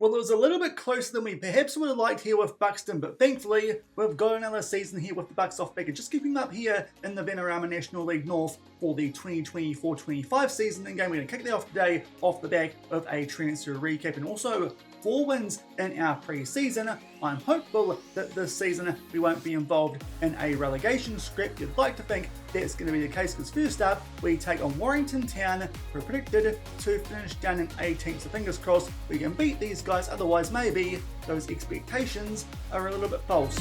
Well, it was a little bit closer than we perhaps would have liked here with Buxton, but thankfully we've got another season here with the Bucks off back and just keeping up here in the Vanarama National League North for the 2024-25 season. And we're going to kick that off today off the back of a transfer recap and also 4 wins in our pre-season. I'm hopeful that this season we won't be involved in a relegation scrap. You'd like to think that's going to be the case because first up we take on Warrington Town, who are predicted to finish down in 18th. So fingers crossed we can beat these guys, otherwise maybe those expectations are a little bit false.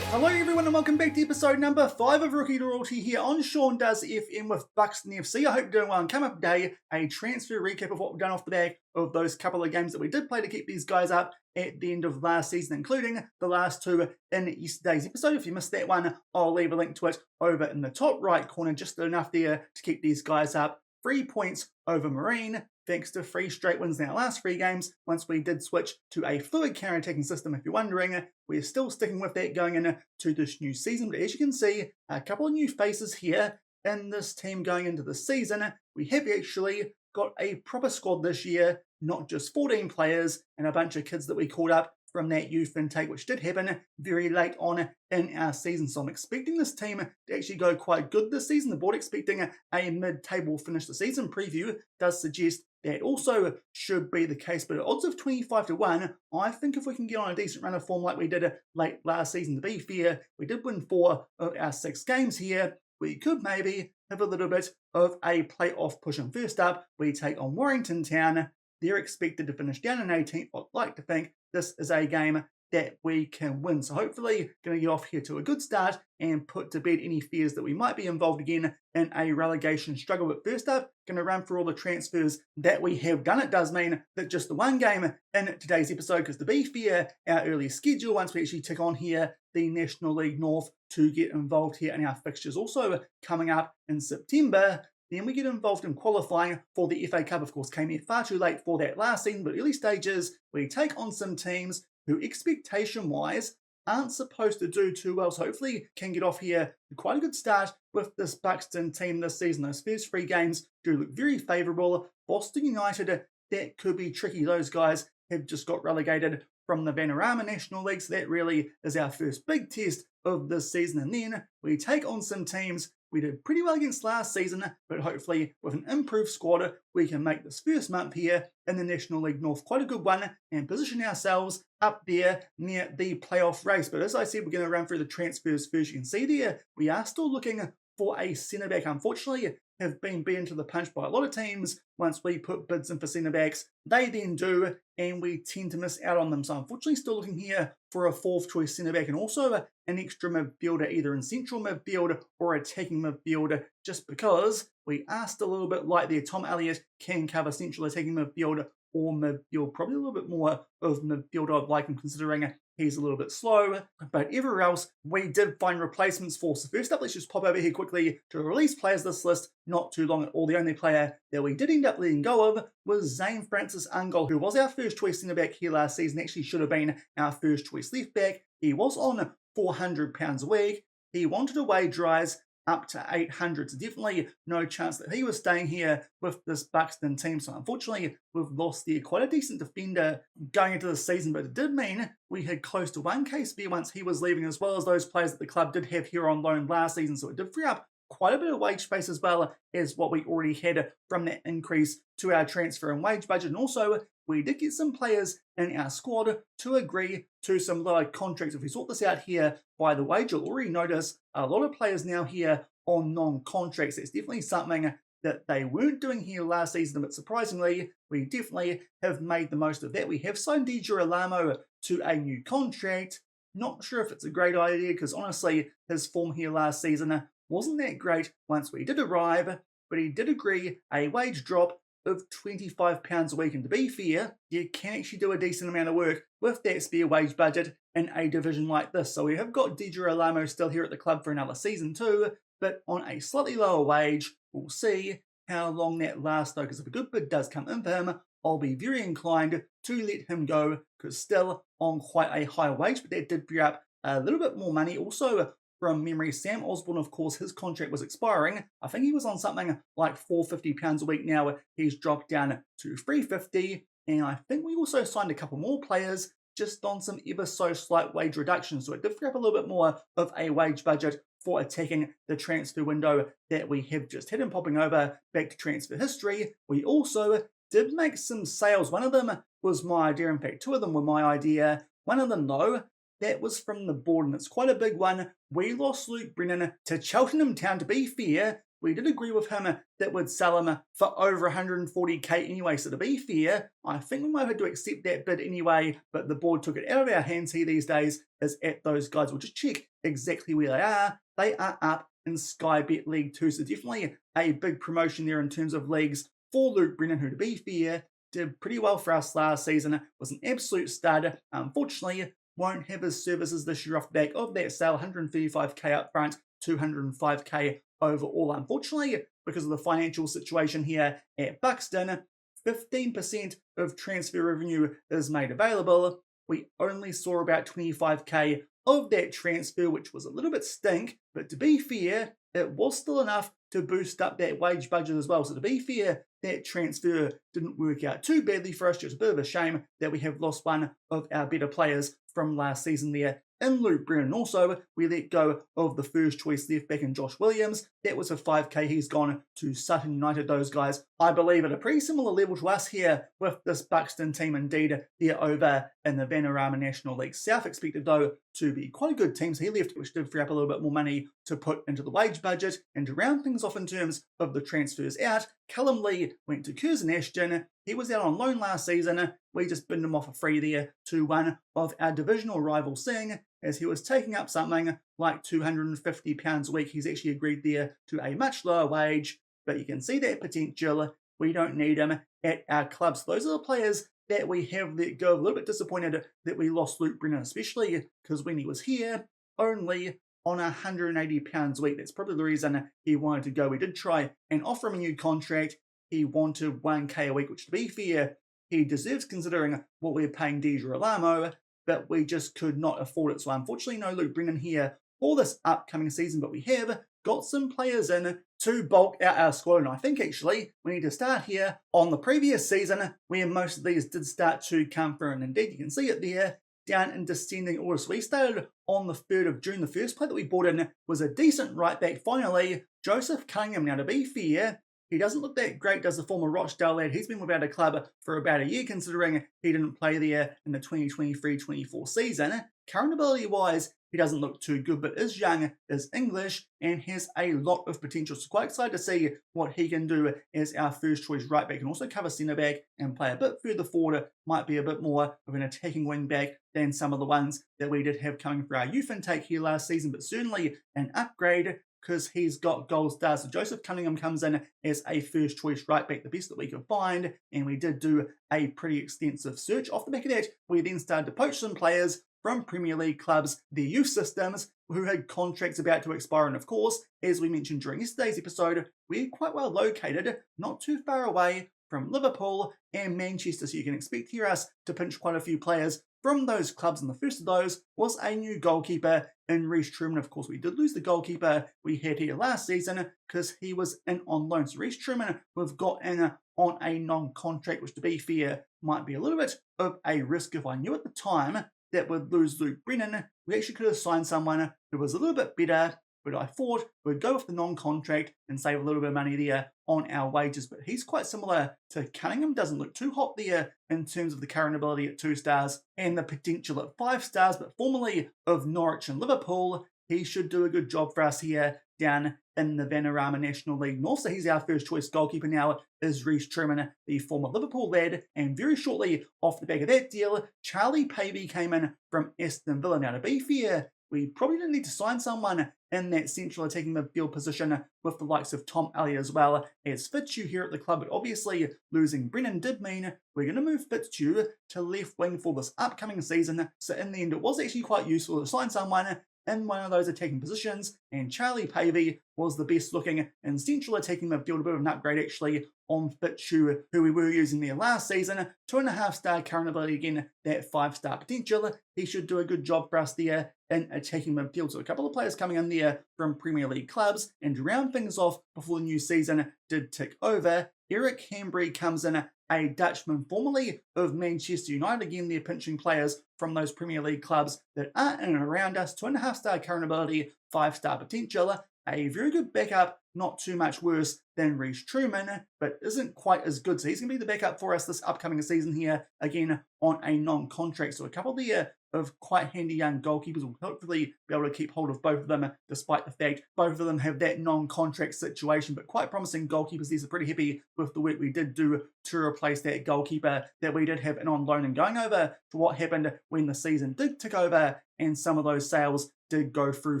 Hello everyone and welcome back to episode number 5 of Rookie Royalty here on Sean Does FM with Buxton FC. I hope you're doing well and come up today a transfer recap of what we've done off the back of those couple of games that we did play to keep these guys up at the end of last season, including the last 2 in yesterday's episode. If you missed that one, I'll leave a link to it over in the top right corner, just enough there to keep these guys up. 3 points over Marine, thanks to 3 straight wins in our last 3 games. Once we did switch to a fluid counter-attacking system, if you're wondering, we're still sticking with that going into this new season. But as you can see, a couple of new faces here in this team going into the season. We have actually got a proper squad this year, not just 14 players and a bunch of kids that we called up from that youth intake, which did happen very late on in our season. So I'm expecting this team to actually go quite good this season. The board expecting a mid-table finish. The season preview does suggest that also should be the case, but at odds of 25-1, I think if we can get on a decent run of form like we did late last season, to be fair, we did win 4 of our 6 games here, we could maybe have a little bit of a playoff push. And first up, we take on Warrington Town. They're expected to finish down in 18th. I'd like to think this is a game that we can win. So hopefully going to get off here to a good start and put to bed any fears that we might be involved again in a relegation struggle. But first up, going to run through all the transfers that we have done. It does mean that just the one game in today's episode, because to be fair, our early schedule, once we actually tick on here the National League North to get involved here in our fixtures, also coming up in September. Then we get involved in qualifying for the FA Cup. Of course, came here far too late for that last season, but early stages, we take on some teams who expectation-wise aren't supposed to do too well. So hopefully can get off here to quite a good start with this Buxton team this season. Those first 3 games do look very favourable. Boston United, that could be tricky. Those guys have just got relegated from the Vanarama National League, so that really is our first big test of this season. And then we take on some teams we did pretty well against last season, but hopefully with an improved squad, we can make this first month here in the National League North quite a good one and position ourselves up there near the playoff race. But as I said, we're going to run through the transfers first. You can see there, we are still looking for a centre-back. Unfortunately, have been beaten to the punch by a lot of teams. Once we put bids in for centre-backs, they then do, and we tend to miss out on them. So unfortunately still looking here for a 4th choice centre-back and also an extra midfielder, either in central midfield or attacking midfield, just because we are still a little bit light there. Tom Elliott can cover central attacking midfield or midfield, probably a little bit more of midfield I'd like him, considering he's a little bit slow, but everywhere else we did find replacements for. So first up, let's just pop over here quickly to release players this list. Not too long at all. The only player that we did end up letting go of was Zane Francis Ungol, who was our first choice centre back here last season. Actually should have been our first choice left back. He was on £400 a week. He wanted a wage rise up to 800. So definitely no chance that he was staying here with this Buxton team. So unfortunately, we've lost there quite a decent defender going into the season, but it did mean we had close to 1k spare once he was leaving, as well as those players that the club did have here on loan last season. So it did free up quite a bit of wage space as well as what we already had from that increase to our transfer and wage budget. And also, we did get some players in our squad to agree to some lower contracts. If we sort this out here by the wage, you'll already notice a lot of players now here on non-contracts. It's definitely something that they weren't doing here last season, but surprisingly, we definitely have made the most of that. We have signed Di Girolamo to a new contract. Not sure if it's a great idea, because honestly, his form here last season wasn't that great once we did arrive, but he did agree a wage drop of £25 a week. And to be fair, you can actually do a decent amount of work with that spare wage budget in a division like this. So we have got Di Girolamo still here at the club for another season too, but on a slightly lower wage. We'll see how long that lasts though, because if a good bid does come in for him, I'll be very inclined to let him go, because still on quite a high wage, but that did free up a little bit more money. Also, from memory. Sam Osborne, of course, his contract was expiring. I think he was on something like £450 a week now. He's dropped down to £350. And I think we also signed a couple more players just on some ever so slight wage reductions. So it did free up a little bit more of a wage budget for attacking the transfer window that we have just had. And popping over back to transfer history, we also did make some sales. One of them was my idea. In fact, two of them were my idea. One of them, though, that was from the board, and it's quite a big one. We lost Luke Brennan to Cheltenham Town. To be fair, we did agree with him that we'd sell him for over 140k anyway. So to be fair, I think we might have had to accept that bid anyway, but the board took it out of our hands here these days as at those guys. We'll just check exactly where they are. They are up in Sky Bet League 2, so definitely a big promotion there in terms of leagues for Luke Brennan, who to be fair, did pretty well for us last season, was an absolute stud. Unfortunately, won't have his services this year off the back of that sale, 135k up front, 205k overall. Unfortunately, because of the financial situation here at Buxton, 15% of transfer revenue is made available. We only saw about 25k of that transfer, which was a little bit stink, but to be fair, it was still enough to boost up that wage budget as well. So to be fair, that transfer didn't work out too badly for us. Just a bit of a shame that we have lost one of our better players from last season there in Luke Brennan. Also, we let go of the first choice left back in Josh Williams. That was for 5k. He's gone to Sutton United. Those guys, I believe, at a pretty similar level to us here with this Buxton team. Indeed, they're over in the Vanarama National League South. Expected, though, to be quite a good team. So he left, which did free up a little bit more money to put into the wage budget. And to round things off in terms of the transfers out, Callum Lee went to Curzon Ashton. He was out on loan last season. We just binned him off for free there to one of our divisional rivals, Sing, as he was taking up something like £250 a week. He's actually agreed there to a much lower wage, but you can see that potential. We don't need him at our clubs. Those are the players that we have let go. A little bit disappointed that we lost Luke Brennan, especially because when he was here, only on £180 a week. That's probably the reason he wanted to go. We did try and offer him a new contract. He wanted 1k a week, which to be fair, he deserves considering what we're paying Deidre Alamo, but we just could not afford it. So unfortunately, no Luke Brennan here for this upcoming season, but we have got some players in to bulk out our squad. And I think actually we need to start here on the previous season where most of these did start to come through. And indeed, you can see it there down in descending order. So we started on the 3rd of June. The first player that we brought in was a decent right back. Finally, Joseph Cunningham. Now, to be fair, he doesn't look that great, does the former Rochdale lad. He's been without a club for about a year, considering he didn't play there in the 2023-24 season. Current ability-wise, he doesn't look too good, but is young, is English, and has a lot of potential. So quite excited to see what he can do as our first choice right back. Can also cover centre back and play a bit further forward. Might be a bit more of an attacking wing back than some of the ones that we did have coming for our youth intake here last season, but certainly an upgrade because he's got gold stars. So Joseph Cunningham comes in as a first choice right back, the best that we could find, and we did do a pretty extensive search. Off the back of that, we then started to poach some players from Premier League clubs, their youth systems, who had contracts about to expire. And of course, as we mentioned during yesterday's episode, we're quite well located, not too far away from Liverpool and Manchester, so you can expect here us to pinch quite a few players from those clubs, and the first of those was a new goalkeeper in Reece Truman. Of course, we did lose the goalkeeper we had here last season because he was in on loan. So Reece Truman, we've got in on a non-contract, which to be fair, might be a little bit of a risk. If I knew at the time that we'd lose Luke Brennan, we actually could have signed someone who was a little bit better, but I thought we'd go with the non-contract and save a little bit of money there on our wages. But he's quite similar to Cunningham, doesn't look too hot there in terms of the current ability at 2 stars and the potential at 5 stars, but formerly of Norwich and Liverpool, he should do a good job for us here down in the Vanarama National League North. So he's our first choice goalkeeper now, is Reece Truman, the former Liverpool lad. And very shortly off the back of that deal, Charlie Pavey came in from Aston Villa. Now, to be fair, we probably didn't need to sign someone in that central attacking midfield position with the likes of Tom Elliott as well as Fitzhugh here at the club. But obviously, losing Brennan did mean we're going to move Fitzhugh to left wing for this upcoming season. So in the end, it was actually quite useful to sign someone in one of those attacking positions, and Charlie Pavey was the best looking in central attacking midfield, a bit of an upgrade actually on Fixtures, who we were using there last season. 2.5-star current ability again, that 5-star potential. He should do a good job for us there in attacking midfield. So a couple of players coming in there from Premier League clubs, and to round things off before the new season did tick over, Eric Hambry comes in, a Dutchman formerly of Manchester United. Again, they're pinching players from those Premier League clubs that are in and around us. 2.5-star current ability, 5-star potential. A very good backup, not too much worse than Reece Truman, but isn't quite as good. So he's going to be the backup for us this upcoming season here, again, on a non-contract. So a couple there of quite handy young goalkeepers will hopefully be able to keep hold of both of them, despite the fact both of them have that non-contract situation, but quite promising goalkeepers. These are pretty happy with the work we did do to replace that goalkeeper that we did have in on loan. And going over to what happened when the season did tick over and some of those sales did go through.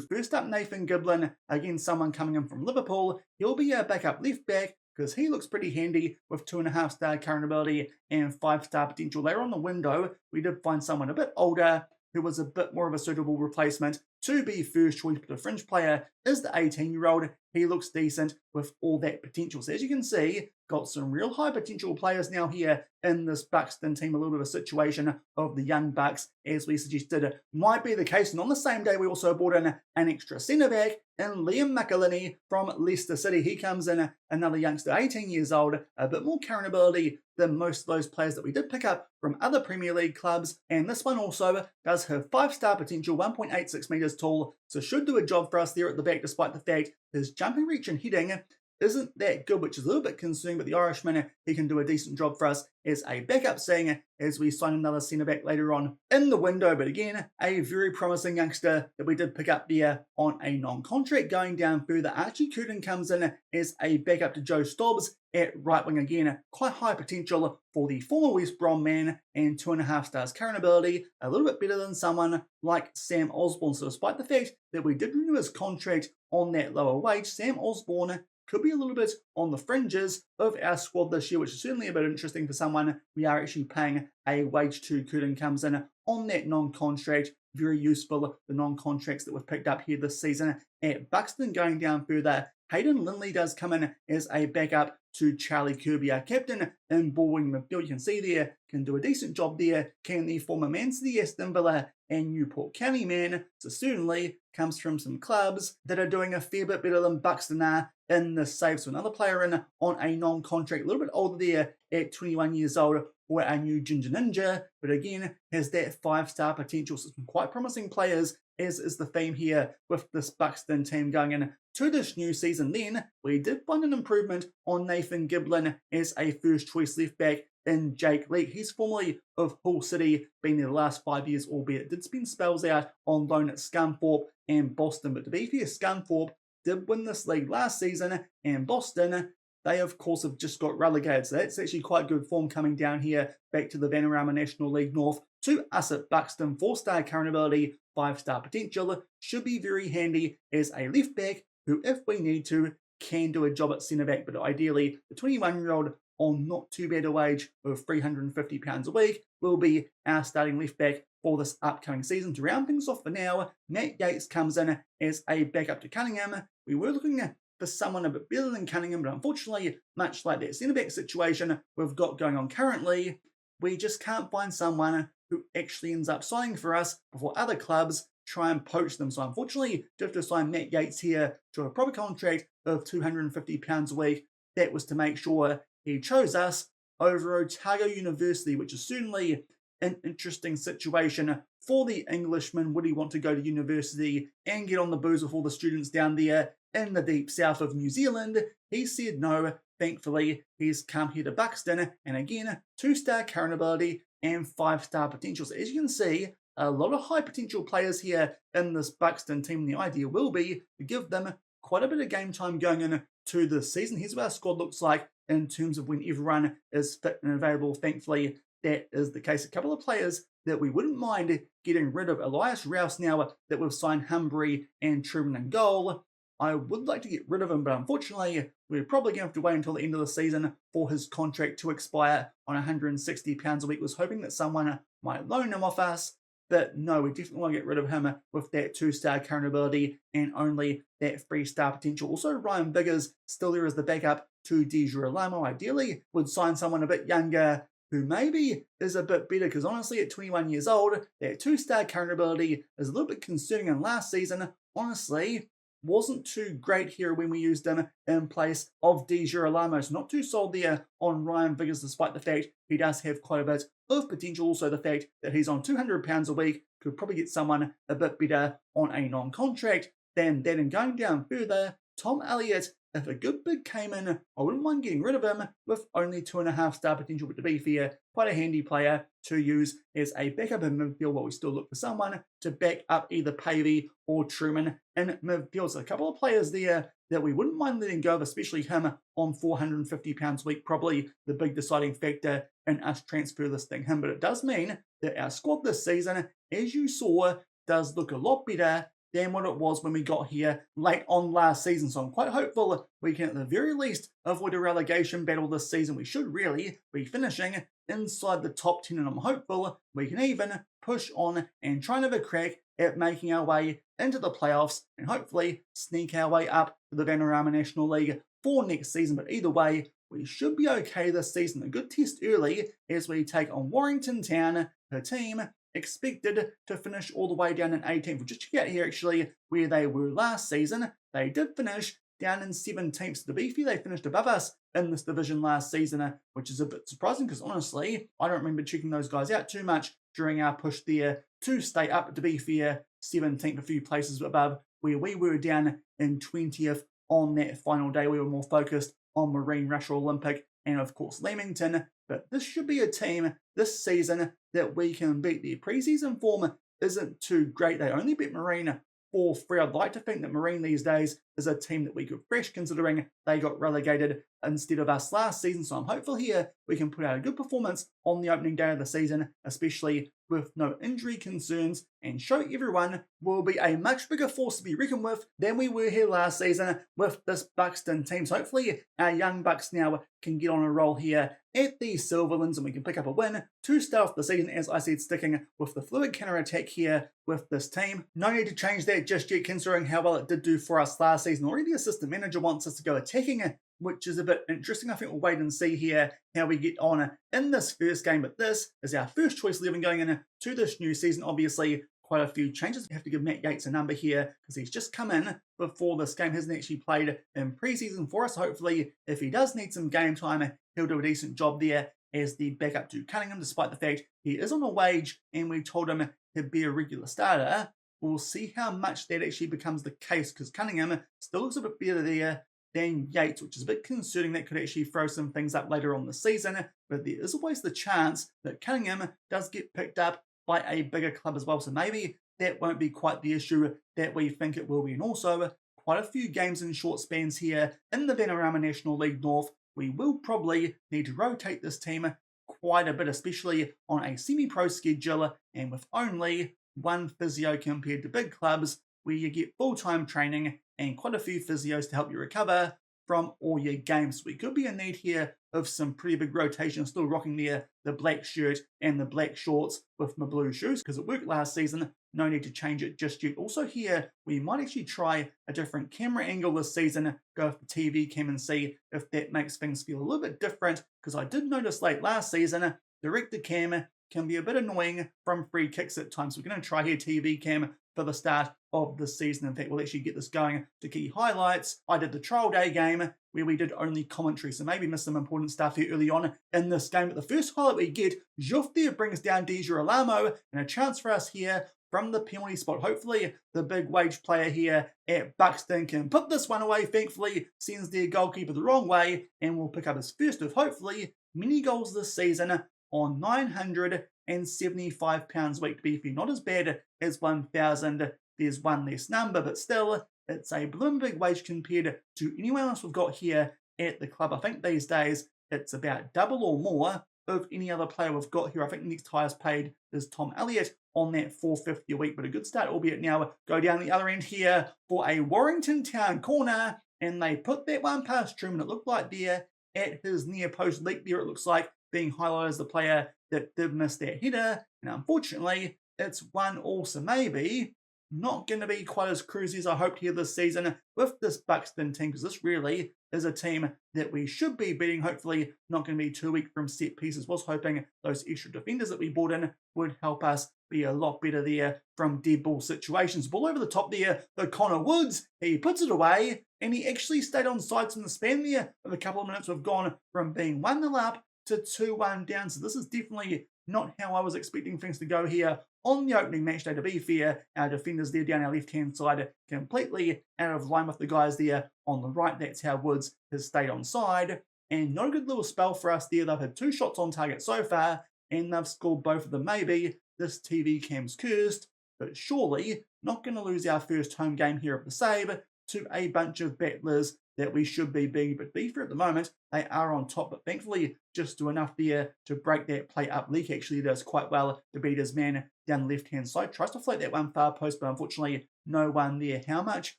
First up, Nathan Giblin, again, someone coming in from Liverpool. He'll be a backup left back because he looks pretty handy with 2.5-star current ability and 5-star potential. Later on the window, we did find someone a bit older who was a bit more of a suitable replacement to be first choice, but the fringe player is the 18-year-old. He looks decent with all that potential. So as you can see, got some real high potential players now here in this Buxton team. A little bit of a situation of the young Bucks, as we suggested, might be the case. And on the same day, we also brought in an extra centre-back in Liam McElhinney from Leicester City. He comes in, another youngster, 18 years old, a bit more current ability than most of those players that we did pick up from other Premier League clubs. And this one also does have 5-star potential, 1.86 metres tall, so should do a job for us there at the back, despite the fact his jumping reach and heading isn't that good, which is a little bit concerning, but the Irishman, he can do a decent job for us as a backup, seeing as we sign another centre-back later on in the window. But again, a very promising youngster that we did pick up there on a non-contract. Going down further, Archie Cooten comes in as a backup to Joe Stobbs at right wing. Again, quite high potential for the former West Brom man, and 2.5 stars current ability, a little bit better than someone like Sam Osborne. So despite the fact that we did renew his contract on that lower wage, Sam Osborne could be a little bit on the fringes of our squad this year, which is certainly a bit interesting for someone we are actually paying a wage to. Cooten comes in on that non-contract, very useful, the non-contracts that we've picked up here this season at Buxton. Going down further, Hayden Lindley does come in as a backup to Charlie Kirby, our captain in ball-wing midfield. You can see there, can do a decent job there. Can the former Man City, Aston Villa and Newport County man, so certainly comes from some clubs that are doing a fair bit better than Buxton are in the save. So another player in on a non-contract, a little bit older there at 21 years old, or our new Ginger Ninja, but again has that 5-star potential. So some quite promising players, as is the theme here with this Buxton team going in to this new season. Then we did find an improvement on Nathan Giblin as a first choice left back in Jake Leake. He's formerly of Hull City, been there the last 5 years, albeit did spend spells out on loan at Scunthorpe and Boston. But to be fair, Scunthorpe did win this league last season, and Boston, they of course have just got relegated. So that's actually quite good form coming down here back to the Vanarama National League North to us at Buxton. 4-star current ability, 5-star potential, should be very handy as a left back who, if we need to, can do a job at centre back. But ideally, the 21-year-old on not too bad a wage of £350 a week will be our starting left back for this upcoming season. To round things off for now, Matt Yates comes in as a backup to Cunningham. We were looking for someone a bit better than Cunningham, but unfortunately, much like that centre-back situation we've got going on currently, we just can't find someone who actually ends up signing for us before other clubs try and poach them. So unfortunately, do have to sign Matt Yates here to a proper contract of £250 a week. That was to make sure he chose us over Otago University, which is certainly an interesting situation for the Englishman. Would he want to go to university and get on the booze with all the students down there in the deep south of New Zealand? He said no. Thankfully, he's come here to Buxton, and again, 2-star current ability and 5-star potential. So as you can see, a lot of high potential players here in this Buxton team. The idea will be to give them quite a bit of game time going into the season. Here's what our squad looks like in terms of when everyone is fit and available. Thankfully, that is the case. A couple of players that we wouldn't mind getting rid of. Elias Rouse, now that we've signed Humbury and Truman in goal, I would like to get rid of him, but unfortunately, we're probably going to have to wait until the end of the season for his contract to expire on £160 a week. Was hoping that someone might loan him off us, But no, we definitely want to get rid of him with that 2-star current ability and only that 3-star potential. Also, Ryan Biggers still there as the backup to Di Girolamo. Ideally, would sign someone a bit younger who maybe is a bit better, because honestly, at 21 years old, that 2-star current ability is a little bit concerning. And last season, honestly, wasn't too great here when we used him in place of Di Girolamo. So not too sold there on Ryan Vickers, despite the fact he does have quite a bit of potential. Also, the fact that he's on £200 a week, could probably get someone a bit better on a non-contract than that. And going down further, Tom Elliott, if a good bid came in, I wouldn't mind getting rid of him with only 2.5-star potential. But to be fair, quite a handy player to use as a backup in midfield, while we still look for someone to back up either Pavey or Truman in midfield. So a couple of players there that we wouldn't mind letting go of, especially him on £450 a week, probably the big deciding factor in us transfer this thing him. But it does mean that our squad this season, as you saw, does look a lot better than what it was when we got here late on last season. So I'm quite hopeful we can at the very least avoid a relegation battle this season. We should really be finishing inside the top 10, and I'm hopeful we can even push on and try and have a crack at making our way into the playoffs and hopefully sneak our way up to the Vanarama National League for next season. But either way, we should be okay this season. A good test early as we take on Warrington Town, her team expected to finish all the way down in 18th. We'll just check out here actually where they were last season. They did finish down in 17th. So to be fair, they finished above us in this division last season, which is a bit surprising because honestly, I don't remember checking those guys out too much during our push there to stay up. To be fair, 17th, a few places above where we were down in 20th on that final day. We were more focused on Marine, Russia Olympic, and of course Leamington. But this should be a team this season that we can beat. Their preseason form isn't too great. They only beat Marine 4-3. I'd like to think that Marine these days is a team that we could fresh, considering they got relegated instead of us last season. So I'm hopeful here we can put out a good performance on the opening day of the season, especially with no injury concerns, and show everyone we'll be a much bigger force to be reckoned with than we were here last season with this Buxton team. So hopefully our young Bucks now can get on a roll here at the Silverlands and we can pick up a win to start off the season. As I said, sticking with the fluid counter-attack here with this team. No need to change that just yet, considering how well it did do for us last season. Already the assistant manager wants us to go attacking, which is a bit interesting. I think we'll wait and see here how we get on in this first game. But this is our first choice 11 going into this new season. Obviously, quite a few changes. We have to give Matt Yates a number here because he's just come in before this game. Hasn't actually played in pre-season for us. Hopefully, if he does need some game time, he'll do a decent job there as the backup to Cunningham, despite the fact he is on a wage and we told him he'd be a regular starter. We'll see how much that actually becomes the case, because Cunningham still looks a bit better there than Yates, which is a bit concerning. That could actually throw some things up later on the season, but there is always the chance that Cunningham does get picked up by a bigger club as well, so maybe that won't be quite the issue that we think it will be. And also, quite a few games in short spans here in the Vanarama National League North. We will probably need to rotate this team quite a bit, especially on a semi-pro schedule and with only one physio compared to big clubs where you get full-time training and quite a few physios to help you recover from all your games. We could be in need here of some pretty big rotation. Still rocking the black shirt and the black shorts with my blue shoes because it worked last season. No need to change it just yet. Also here, we might actually try a different camera angle this season, go with the TV cam and see if that makes things feel a little bit different, because I did notice late last season, director cam can be a bit annoying from free kicks at times. So we're going to try here TV cam for the start of the season. In fact, we'll actually get this going to key highlights. I did the trial day game where we did only commentary, so maybe missed some important stuff here early on in this game. But the first highlight we get, Jouf there brings down Di Girolamo, and a chance for us here from the penalty spot. Hopefully the big wage player here at Buxton can put this one away. Thankfully, sends their goalkeeper the wrong way, and will pick up his first of hopefully many goals this season on £975 a week. To be fair, not as bad as 1,000. There's one less number, but still, it's a blooming big wage compared to anyone else we've got here at the club. I think these days it's about double or more of any other player we've got here. I think the next highest paid is Tom Elliott on that £450 a week, but a good start, albeit now go down the other end here for a Warrington Town corner, and they put that one past Truman. It looked like there at his near post leap there, it looks like being highlighted as the player that did miss that header, and unfortunately it's 1-1, so maybe not going to be quite as cruisy as I hoped here this season with this Buxton team, because this really is a team that we should be beating. Hopefully not going to be too weak from set pieces. Was hoping those extra defenders that we brought in would help us be a lot better there from dead ball situations. Ball over the top there, the Connor Woods, he puts it away, and he actually stayed on sides in the span there. Of a couple of minutes, we've gone from being 1-0 up to 2-1 down. So this is definitely not how I was expecting things to go here on the opening match day. To be fair, our defenders there down our left-hand side completely out of line with the guys there on the right. That's how Woods has stayed on side. And not a good little spell for us there. They've had 2 shots on target so far, and they've scored both of them. Maybe this TV cam's cursed, but surely not going to lose our first home game here of the save to a bunch of battlers that we should be being. But be fair, at the moment, they are on top, but thankfully just do enough there to break that play up. Leak actually does quite well to beat his man down the left-hand side. Tries to float that one far post, but unfortunately no one there. How much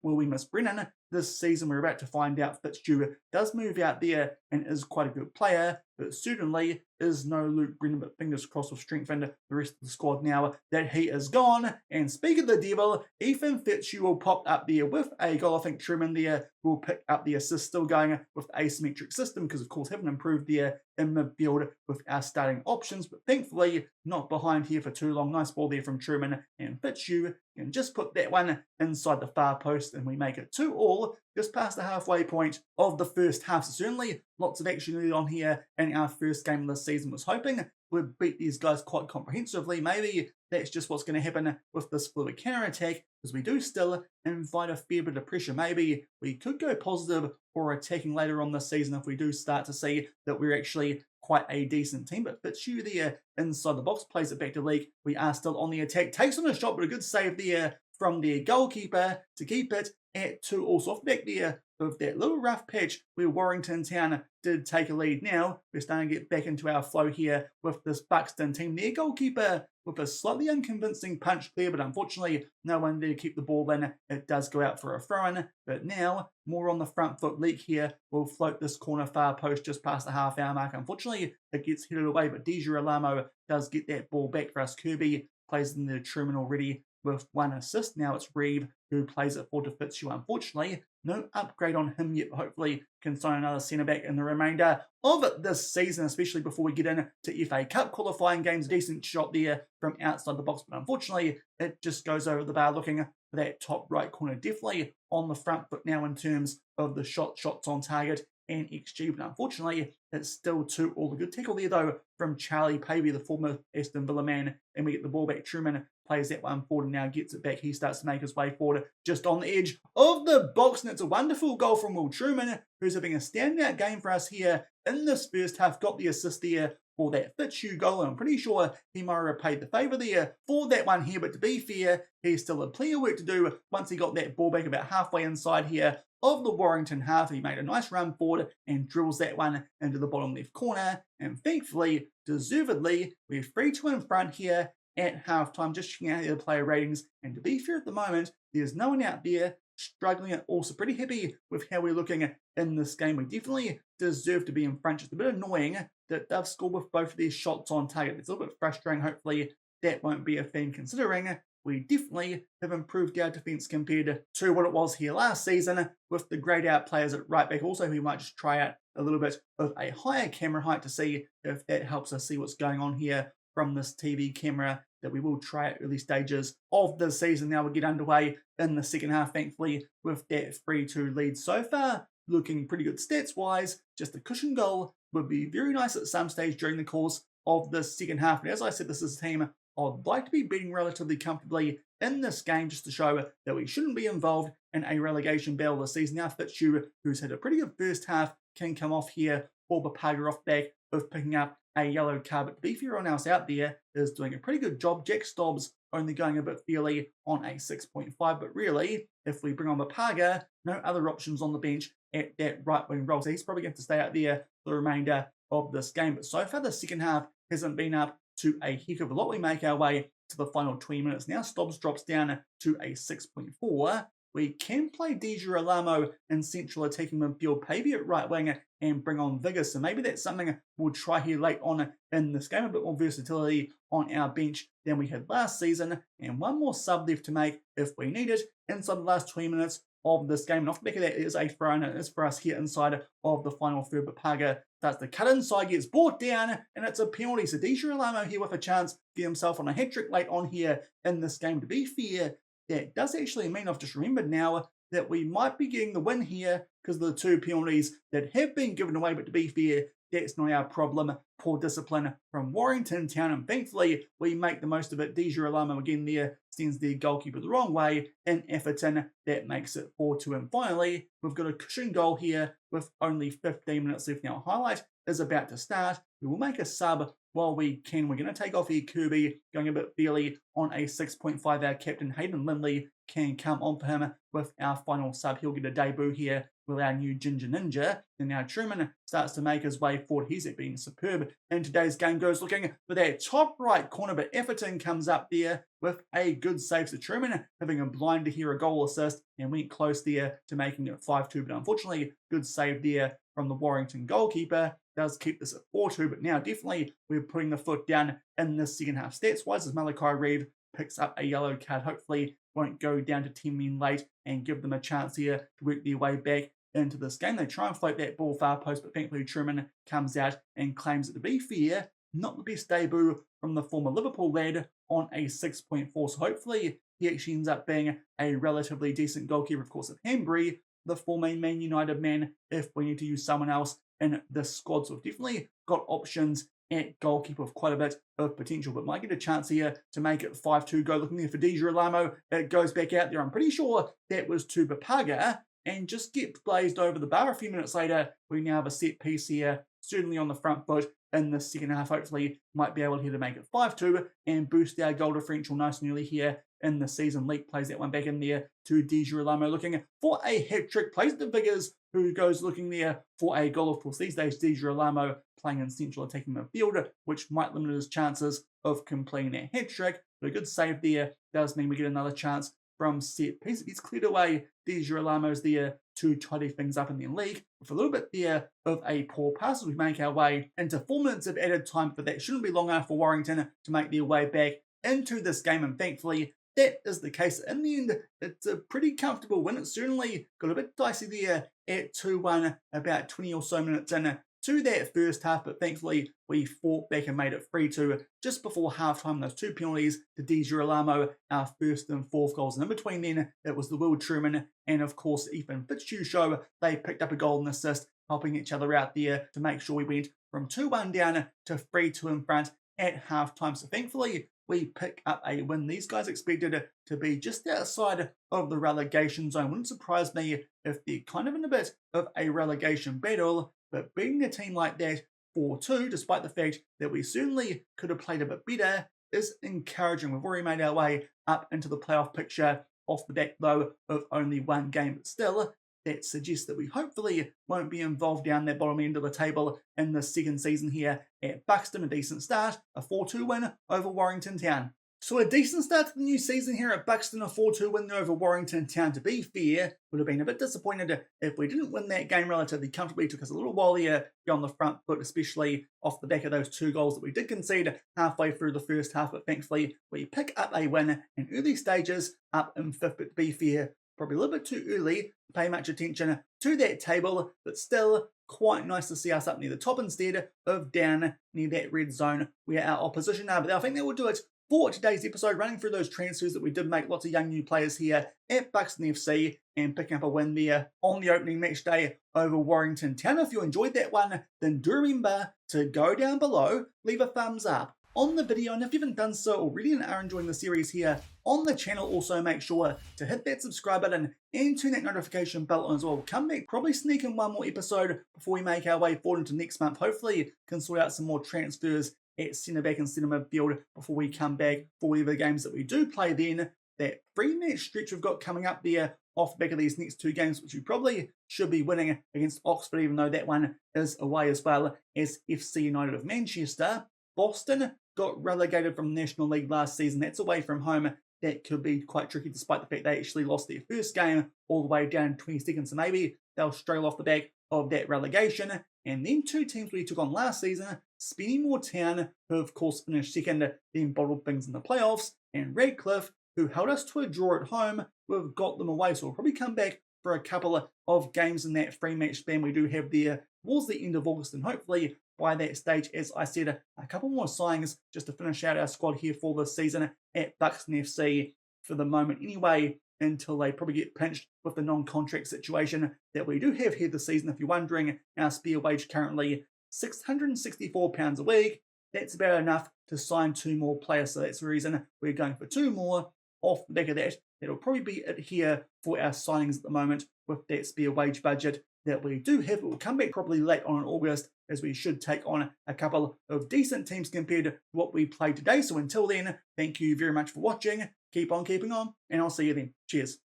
will we miss Brennan this season? We're about to find out. Fixtures does move out there and is quite a good player, but certainly is no Luke Brennan. But fingers crossed we've strengthened the rest of the squad now that he is gone. And speak of the devil, Ethan Fixtures will pop up there with a goal. I think Truman there will pick up the assist, still going with asymmetric system because of course haven't improved there in midfield with our starting options, but thankfully not behind here for too long. Nice ball there from Truman, and Fitzu can just put that one inside the far post, and we make it 2-2 just past the halfway point of the first half. So certainly lots of action early on here in our first game of the season. Was hoping we'd beat these guys quite comprehensively. Maybe that's just what's going to happen with this fluid counter-attack, because we do still invite a fair bit of pressure. Maybe we could go positive or attacking later on this season if we do start to see that we're actually quite a decent team. But Fitzu there inside the box, plays it back to Leak. We are still on the attack, takes on a shot, but a good save there from their goalkeeper to keep it at 2 also. Off the back there of that little rough patch where Warrington Town did take a lead. Now we're starting to get back into our flow here with this Buxton team. Their goalkeeper with a slightly unconvincing punch clear, but unfortunately no one there to keep the ball in. It does go out for a throw-in, but now more on the front foot. Leak here will float this corner far post just past the half-hour mark. Unfortunately it gets headed away, but Alamo does get that ball back for us. Kirby plays in the Truman already with 1 assist. Now it's Reeve who plays it for Fitzu. Unfortunately, no upgrade on him yet, but hopefully can sign another centre-back in the remainder of this season, especially before we get into FA Cup qualifying games. Decent shot there from outside the box, but unfortunately it just goes over the bar. Looking for that top right corner, definitely on the front foot now in terms of the shots on target and XG, but unfortunately it's still 2-2. The good tackle there though from Charlie Pavey, the former Aston Villa man, and we get the ball back. Truman plays that one forward and now gets it back. He starts to make his way forward just on the edge of the box, and it's a wonderful goal from Will Truman, who's having a standout game for us here in this first half. Got the assist there for that Fitzu goal, and I'm pretty sure he might have repaid the favour there for that one here, but to be fair, he still had plenty of work to do once he got that ball back about halfway inside here of the Warrington half. He made a nice run forward and drills that one into the bottom left corner, and thankfully, deservedly, we're 3-2 in front here at halftime. Just checking out the player ratings, and to be fair, at the moment there's no one out there struggling at all, so pretty happy with how we're looking in this game. We definitely deserve to be in front. Just a bit annoying that they've scored with both of their shots on target. It's a little bit frustrating. Hopefully that won't be a thing, considering we definitely have improved our defence compared to what it was here last season with the greyed out players at right back. Also, we might just try out a little bit of a higher camera height to see if that helps us see what's going on here from this TV camera that we will try at early stages of the season. Now we'll get underway in the second half, thankfully, with that 3-2 lead so far. Looking pretty good stats-wise. Just a cushion goal would be very nice at some stage during the course of the second half. And as I said, this is a team I'd like to be beating relatively comfortably in this game, just to show that we shouldn't be involved in a relegation battle this season. Now Fitzu, who's had a pretty good first half, can come off here for Bapaga off back of picking up a yellow card. But to be fair, everyone else out there is doing a pretty good job. Jack Stobbs only going a bit fairly on a 6.5, but really, if we bring on Bapaga, no other options on the bench at that right wing role, so he's probably going to have to stay out there for the remainder of this game. But so far, the second half hasn't been up to a heck of a lot. We make our way to the final 20 minutes. Now Stobbs drops down to a 6.4. we can play Di Girolamo in central attacking midfield, Pavey at right wing, and bring on Vigor. So maybe that's something we'll try here late on in this game, a bit more versatility on our bench than we had last season, and one more sub left to make if we need it inside the last 20 minutes of this game. And off the back of that is a throw in. It is for us here inside of the final third, but Paga starts to cut inside, gets brought down, and it's a penalty. So Di Girolamo here with a chance to get himself on a hat-trick late on here in this game. To be fair, that does actually mean I've just remembered now that we might be getting the win here because of the two penalties that have been given away, but to be fair, that's not our problem. Poor discipline from Warrington Town, and thankfully we make the most of it. Di Girolamo again there sends their goalkeeper the wrong way in Efferton. That makes it 4-2, and finally we've got a cushion goal here with only 15 minutes left now. Highlight is about to start. We will make a sub while we can. We're going to take off here Kirby, going a bit fairly on a 6.5. Our captain Hayden Lindley can come on for him with our final sub. He'll get a debut here with our new Ginger Ninja. And now Truman starts to make his way forward. He's been superb in today's game. Goes looking for that top right corner, but Efferton comes up there with a good save. So Truman having a blinder here, a goal assist, and went close there to making it 5-2. But unfortunately, good save there from the Warrington goalkeeper. Does keep this at 4-2, but now definitely we're putting the foot down in the second half. Stats-wise, as Malachi Reeve picks up a yellow card, hopefully won't go down to 10 men late and give them a chance here to work their way back into this game. They try and float that ball far post, but thankfully Truman comes out and claims it. To be fair, not the best debut from the former Liverpool lad on a 6.4, so hopefully he actually ends up being a relatively decent goalkeeper. Of course, of Hembury, the former Man United man, if we need to use someone else in this squad. So we've definitely got options at goalkeeper with quite a bit of potential, but might get a chance here to make it 5-2. Go looking there for Di Girolamo. It goes back out there. I'm pretty sure that was to Bapaga and just get blazed over the bar. A few minutes later, we now have a set piece here, certainly on the front foot in the second half. Hopefully might be able here to make it 5-2 and boost our goal differential nice and early here in the season. Leak plays that one back in there to Di Girolamo, looking for a hat-trick. Plays the Viggers, who goes looking there for a goal. Of course, these days, Di Girolamo playing in central attacking midfield, which might limit his chances of completing a hat-trick. But a good save there does mean we get another chance from set piece. It gets cleared away. Di Girolamo's there to tidy things up in the league. With a little bit there of a poor pass as we make our way into 4 minutes of added time, but that shouldn't be long enough for Warrington to make their way back into this game, and thankfully that is the case. In the end, it's a pretty comfortable win. It certainly got a bit dicey there at 2-1, about 20 or so minutes in to that first half, but thankfully we fought back and made it 3-2 just before halftime. Those two penalties to Di Girolamo, our first and fourth goals. And in between then, it was the Will Truman and, of course, Ethan Fixtures show. They picked up a goal and assist, helping each other out there to make sure we went from 2-1 down to 3-2 in front at halftime. So thankfully, we pick up a win. These guys expected it to be just outside of the relegation zone. Wouldn't surprise me if they're kind of in a bit of a relegation battle, but beating a team like that 4-2, despite the fact that we certainly could have played a bit better, is encouraging. We've already made our way up into the playoff picture off the back, though, of only one game, but still, that suggests that we hopefully won't be involved down that bottom end of the table in the second season here at Buxton. A decent start, a 4-2 win over Warrington Town. So a decent start to the new season here at Buxton, a 4-2 win over Warrington Town. To be fair, would have been a bit disappointed if we didn't win that game relatively comfortably. It took us a little while here to get on the front foot, especially off the back of those two goals that we did concede halfway through the first half, but thankfully we pick up a win in early stages up in fifth. But to be fair, probably a little bit too early to pay much attention to that table, but still quite nice to see us up near the top instead of down near that red zone where our opposition are. But I think that will do it for today's episode, running through those transfers that we did make. Lots of young new players here at Buxton FC and picking up a win there on the opening match day over Warrington Town. If you enjoyed that one, then do remember to go down below, leave a thumbs up on the video, and if you haven't done so already and are enjoying the series here on the channel, also make sure to hit that subscribe button and turn that notification bell on as well. Come back, probably sneak in one more episode before we make our way forward into next month. Hopefully can sort out some more transfers at centre back and centre midfield before we come back for whatever games that we do play then. That 3-match stretch we've got coming up there off the back of these next two games, which we probably should be winning against Oxford, even though that one is away, as well as FC United of Manchester. Boston got relegated from the National League last season. That's away from home that could be quite tricky despite the fact they actually lost their first game all the way down 22nd. So maybe they'll struggle off the back of that relegation. And then two teams we took on last season, Spennymoor Town, who of course finished second, then bottled things in the playoffs, and Redcliffe, who held us to a draw at home. We've got them away, so we'll probably come back for a couple of games in that free match span we do have there towards the end of August, and hopefully by that stage, as I said, a couple more signings just to finish out our squad here for this season at Buxton FC for the moment anyway, until they probably get pinched with the non-contract situation that we do have here this season. If you're wondering, our spare wage currently £664 a week. That's about enough to sign two more players, so that's the reason we're going for two more. Off the back of that, that'll probably be it here for our signings at the moment with that spare wage budget that we do have. It will come back probably late on in August, as we should take on a couple of decent teams compared to what we played today. So until then, thank you very much for watching. Keep on keeping on, and I'll see you then. Cheers.